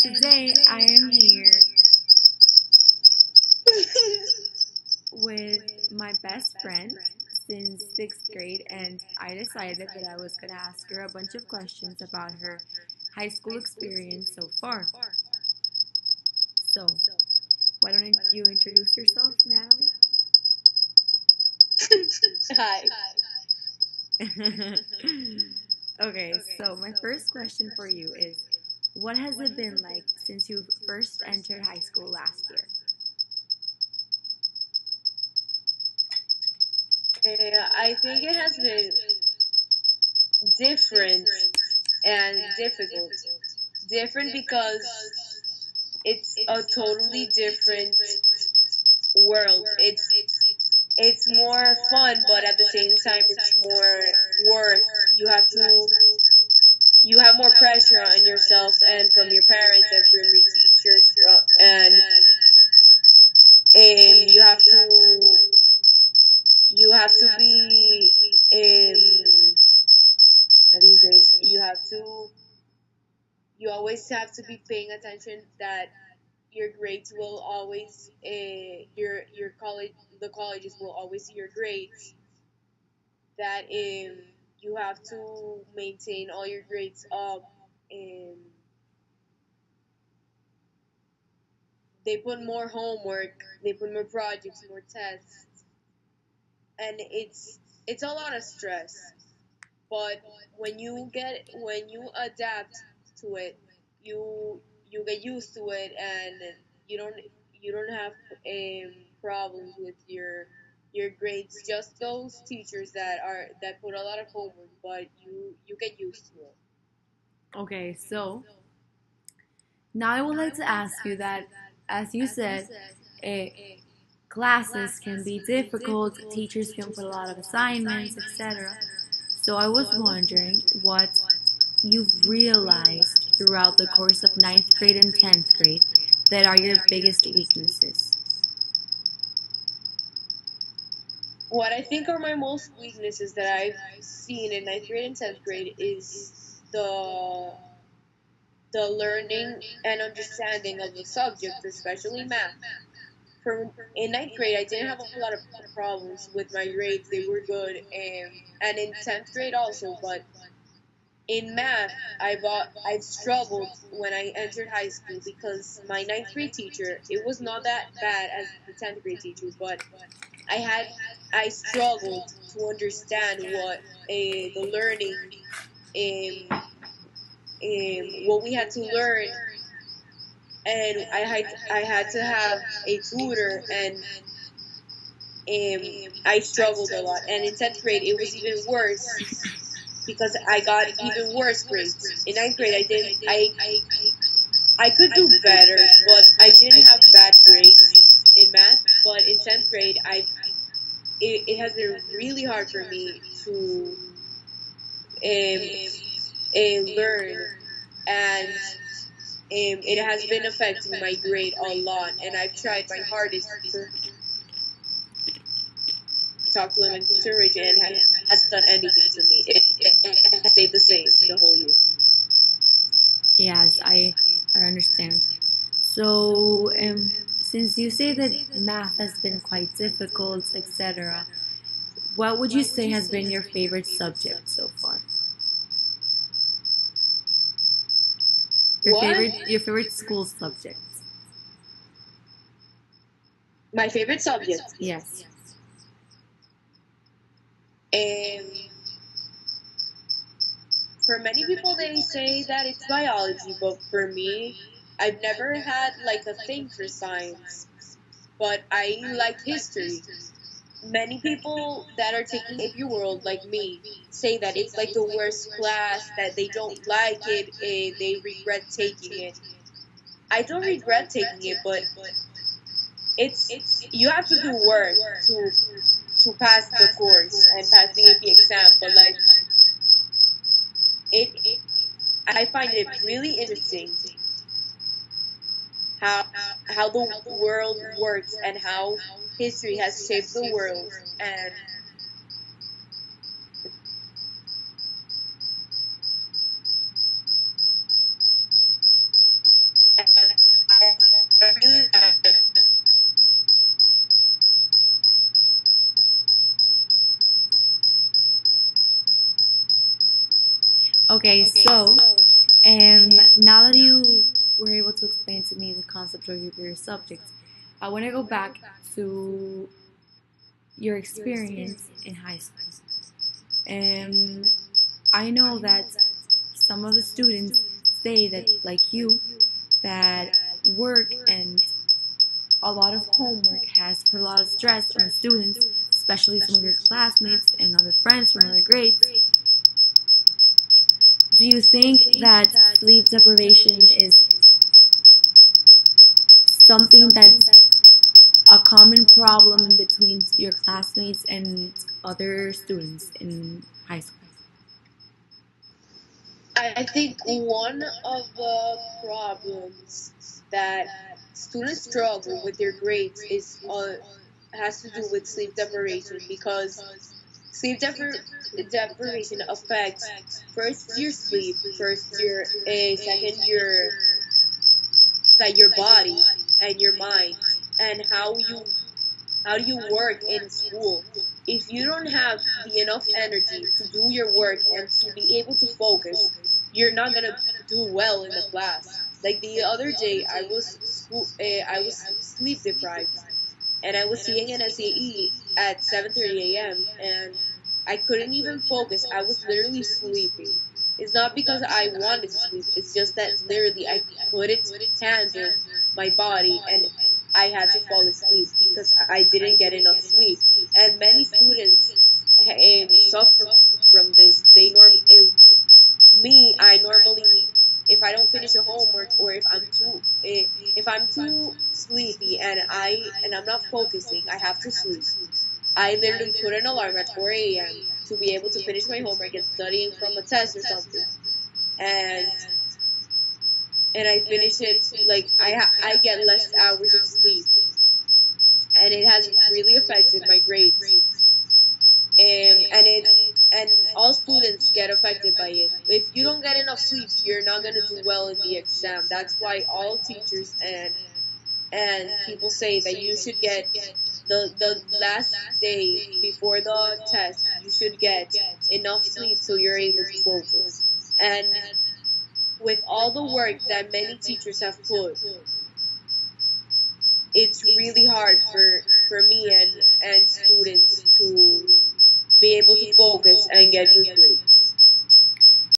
today I am here with my best friend since sixth grade, and I decided that I was gonna ask her a bunch of questions about her high school experience so far. So, why don't you introduce yourself, Natalie? Hi. Okay, so my first question for you is, what has it been like since you first entered high school last year? I think it has been different and difficult. Different because it's a totally different world. It's more fun, but at the same time, it's more work. You have to you have more pressure on yourself and from your parents and from your teachers, and you have to be how do you say this? You always have to be paying attention that your grades will always your college the colleges will always see your grades, that you have to maintain all your grades up. um, they put more homework, they put more projects, more tests, and it's a lot of stress. But when you adapt to it, you you get used to it, and you don't you don't have problems with your grades. Just those teachers that put a lot of homework, but you get used to it. Okay, so now I would like to ask you that, as you said, eh, classes can be difficult, teachers can put a lot of assignments, etc. So I was wondering what you've realized throughout the course of ninth grade and 10th grade that are your biggest weaknesses. What I think are my most weaknesses that I've seen in ninth grade and 10th grade is the the learning and understanding of the subject, especially math. In ninth grade, I didn't have a lot of problems with my grades; they were good, and in 10th grade also. But in math, I've struggled when I entered high school because my ninth grade teacher, it was not that bad as the 10th grade teacher, but I had I struggled to understand what the learning, what we had to learn, and I had to have a tutor, and I struggled a lot. And in 10th grade, it was even worse because I got even worse grades. In ninth grade, I could do better, but I didn't have bad grades in math. But in 10th grade, it has been really hard for me to learn, and it has been affecting my grade a lot. And I've tried my hardest to talk to him and encourage it, and hasn't done anything to me. It has stayed the same the whole year. Yes, I understand. So, since you say that math has been quite difficult, etc., what would you say has been your favorite subject so far? What? Your favorite school subject? My favorite subject. Yes. Um, for many people, they say that it's biology, but for me, I've never had like a thing for science, but I like history. Many people that are taking AP World, like me, say that it's like the worst class, that they don't like it, they regret taking it. I don't regret taking it, but it's you have to do work to pass the course and pass the AP exam. But like it, I find it really interesting how how the world works and how history has shaped the world, and Okay, so now that you were able to explain to me the concept of your various subjects, I want to go back to your experience in high school. Um, I know that some of the students say that, like you, that work and a lot of homework has put a lot of stress on the students, especially some of your classmates and other friends from other grades. Do you think that sleep deprivation is something that's a common problem in between your classmates and other students in high school? I think one of the problems that students struggle with their grades is has to do with sleep deprivation, because sleep deprivation affects first your sleep, first your second your body and your mind, and how do you work in school. If you don't have the enough energy to do your work and to be able to focus, you're not gonna do well in the class. Like the other day, I was sleep deprived, and I was seeing an SAE at 7:30 a.m. and I couldn't even focus. I was literally sleeping. It's not because I wanted to sleep. It's just that literally I couldn't handle my body, and I had to fall asleep because I didn't get enough sleep. And many students suffer from this. I normally, if I don't finish a homework, or if I'm too sleepy and I'm not focusing, I have to sleep. I literally put an alarm at 4 a.m. to be able to finish my homework and studying from a test or something, and I finish it. Like I get less hours of sleep, and it has really affected my grades. And all students get affected by it. If you don't get enough sleep, you're not gonna do well in the exam. That's why all teachers and people say that you should get the last day before the test. You should get enough sleep so you're able to focus. And with all the work that many teachers have put, it's really hard for me and students to be able to focus and get good grades.